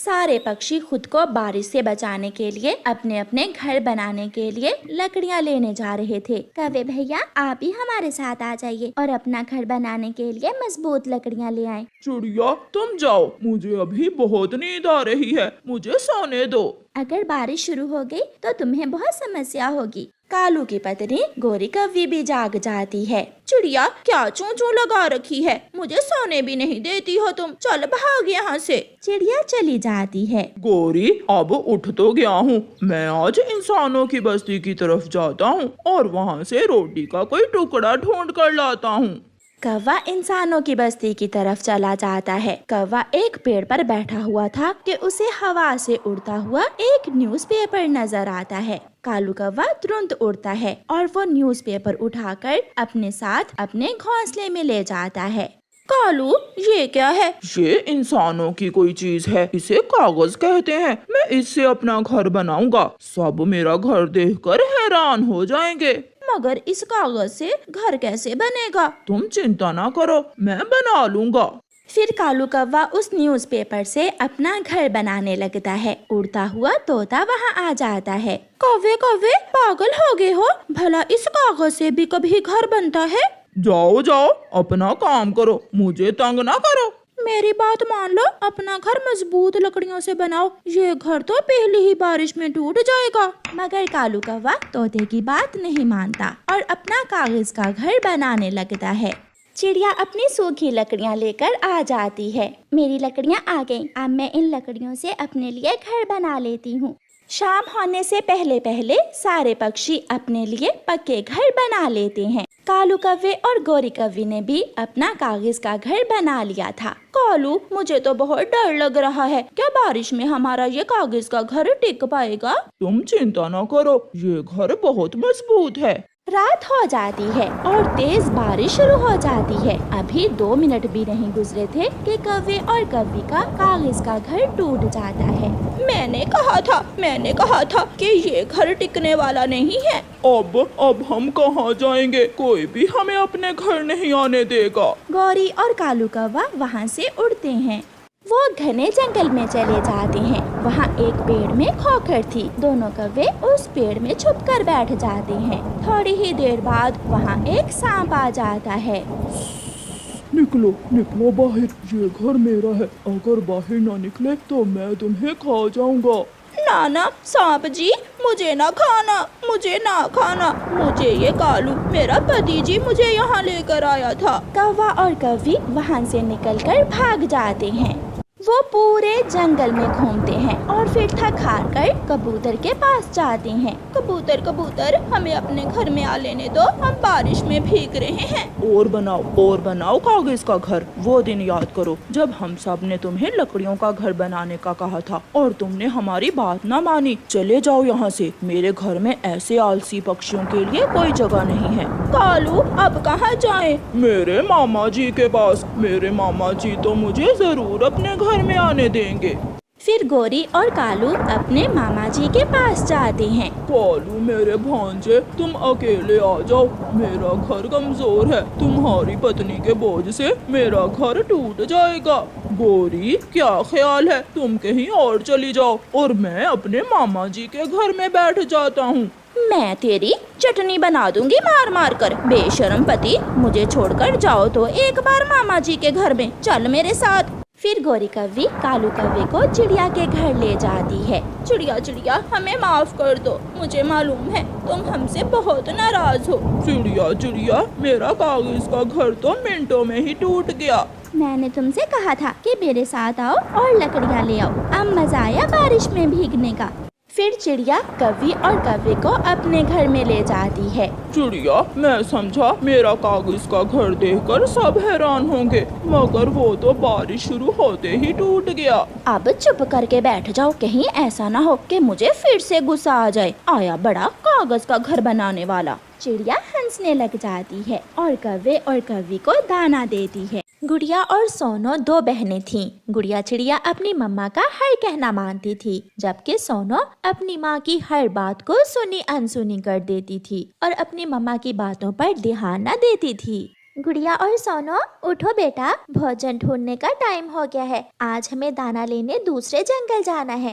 सारे पक्षी खुद को बारिश से बचाने के लिए अपने अपने घर बनाने के लिए लकड़ियाँ लेने जा रहे थे। कौवे भैया, आप भी हमारे साथ आ जाइए और अपना घर बनाने के लिए मजबूत लकड़ियाँ ले आएं। चिड़िया तुम जाओ, मुझे अभी बहुत नींद आ रही है, मुझे सोने दो। अगर बारिश शुरू हो गई तो तुम्हें बहुत समस्या होगी। कालू की पत्नी गोरी कौवी भी जाग जाती है। चिड़िया, क्या चूं चूं लगा रखी है, मुझे सोने भी नहीं देती हो तुम, चल भाग यहाँ से। चिड़िया चली जाती है। गोरी, अब उठ तो गया हूँ, मैं आज इंसानों की बस्ती की तरफ जाता हूँ और वहाँ से रोटी का कोई टुकड़ा ढूंढ कर लाता हूँ। कौवा इंसानों की बस्ती की तरफ चला जाता है। कौवा एक पेड़ पर बैठा हुआ था कि उसे हवा से उड़ता हुआ एक न्यूज़पेपर नजर आता है। कालू कौवा तुरंत उड़ता है और वो न्यूज़पेपर उठाकर अपने साथ अपने घोंसले में ले जाता है। कालू, ये क्या है? ये इंसानों की कोई चीज है, इसे कागज कहते हैं। मैं इससे अपना घर बनाऊंगा, सब मेरा घर देखकर हैरान हो जाएंगे। मगर इस कागज से घर कैसे बनेगा? तुम चिंता ना करो, मैं बना लूंगा। फिर कालू कौवा उस न्यूज़पेपर से अपना घर बनाने लगता है। उड़ता हुआ तोता वहाँ आ जाता है। कौवे कौवे, पागल हो गए हो? भला इस कागज से भी कभी घर बनता है? जाओ जाओ, अपना काम करो, मुझे तंग ना करो। मेरी बात मान लो, अपना घर मजबूत लकड़ियों से बनाओ, ये घर तो पहली ही बारिश में टूट जाएगा। मगर कालू कौवा तोते की बात नहीं मानता और अपना कागज का घर बनाने लगता है। चिड़िया अपनी सूखी लकड़ियाँ लेकर आ जाती है। मेरी लकड़ियाँ आ गईं, अब मैं इन लकड़ियों से अपने लिए घर बना लेती हूँ। शाम होने से पहले पहले सारे पक्षी अपने लिए पक्के घर बना लेते हैं। कालू कौवे और गोरी कौवी ने भी अपना कागज का घर बना लिया था। कालू, मुझे तो बहुत डर लग रहा है, क्या बारिश में हमारा ये कागज का घर टिक पाएगा? तुम चिंता ना करो, ये घर बहुत मजबूत है। रात हो जाती है और तेज बारिश शुरू हो जाती है। अभी 2 मिनट भी नहीं गुजरे थे कि कौवे और कौवी का कागज का घर टूट जाता है। मैंने कहा था कि ये घर टिकने वाला नहीं है। अब हम कहाँ जाएंगे? कोई भी हमें अपने घर नहीं आने देगा। गौरी और कालू कौवा वहाँ से उड़ते हैं। वो घने जंगल में चले जाते हैं। वहाँ एक पेड़ में खोखर थी। दोनों कौवे उस पेड़ में छुपकर बैठ जाते हैं। थोड़ी ही देर बाद वहाँ एक सांप आ जाता है। निकलो निकलो बाहर, ये घर मेरा है, अगर बाहर ना निकले तो मैं तुम्हें खा जाऊंगा। ना सांप जी, मुझे ना खाना, मुझे ये कालू मेरा पति जी मुझे यहाँ लेकर आया था। कौवा और कौवी वहाँ से निकलकर भाग जाते हैं। वो पूरे जंगल में घूमते हैं और फिर थक हार कर कबूतर के पास जाते हैं। कबूतर, हमें अपने घर में आ लेने दो, हम बारिश में भीग रहे हैं। और बनाओ कागज का घर। वो दिन याद करो जब हम सब ने तुम्हें लकड़ियों का घर बनाने का कहा था और तुमने हमारी बात ना मानी। चले जाओ यहाँ से, मेरे घर में ऐसे आलसी पक्षियों के लिए कोई जगह नहीं है। कालू, अब कहाँ जाएं? मेरे मामा जी के पास। मेरे मामा जी तो मुझे जरूर अपने घर में आने देंगे। फिर गोरी और कालू अपने मामा जी के पास जाते हैं। कालू मेरे भांजे, तुम अकेले आ जाओ, मेरा घर कमजोर है, तुम्हारी पत्नी के बोझ से मेरा घर टूट जाएगा। गोरी, क्या ख्याल है, तुम कहीं और चली जाओ और मैं अपने मामा जी के घर में बैठ जाता हूँ। मैं तेरी चटनी बना दूंगी मार मार कर। बेशरम पति, मुझे छोड़कर जाओ तो एक बार मामा जी के घर में, चल मेरे साथ। फिर गोरी कौवी कालू कौवे को चिड़िया के घर ले जाती है। चिड़िया, हमें माफ कर दो, मुझे मालूम है तुम हमसे बहुत नाराज हो। चिड़िया, मेरा कागज का घर तो मिनटों में ही टूट गया। मैंने तुमसे कहा था कि मेरे साथ आओ और लकड़ियाँ ले आओ। अब मजा आया बारिश में भीगने का। फिर चिड़िया कौवी और कौवे को अपने घर में ले जाती है। चिड़िया, मैं समझा मेरा कागज का घर देखकर सब हैरान होंगे, मगर वो तो बारिश शुरू होते ही टूट गया। अब चुप करके बैठ जाओ, कहीं ऐसा ना हो कि मुझे फिर से गुस्सा आ जाए। आया बड़ा कागज का घर बनाने वाला। चिड़िया हंसने लग जाती है और कौवे और कौवी को दाना देती है। गुड़िया और सोनो 2 बहनें थीं। गुड़िया चिड़िया अपनी मम्मा का हर कहना मानती थी, जबकि सोनो अपनी माँ की हर बात को सुनी अनसुनी कर देती थी और अपनी मम्मा की बातों पर ध्यान न देती थी। गुड़िया और सोनो, उठो बेटा, भोजन ढूंढने का टाइम हो गया है। आज हमें दाना लेने दूसरे जंगल जाना है।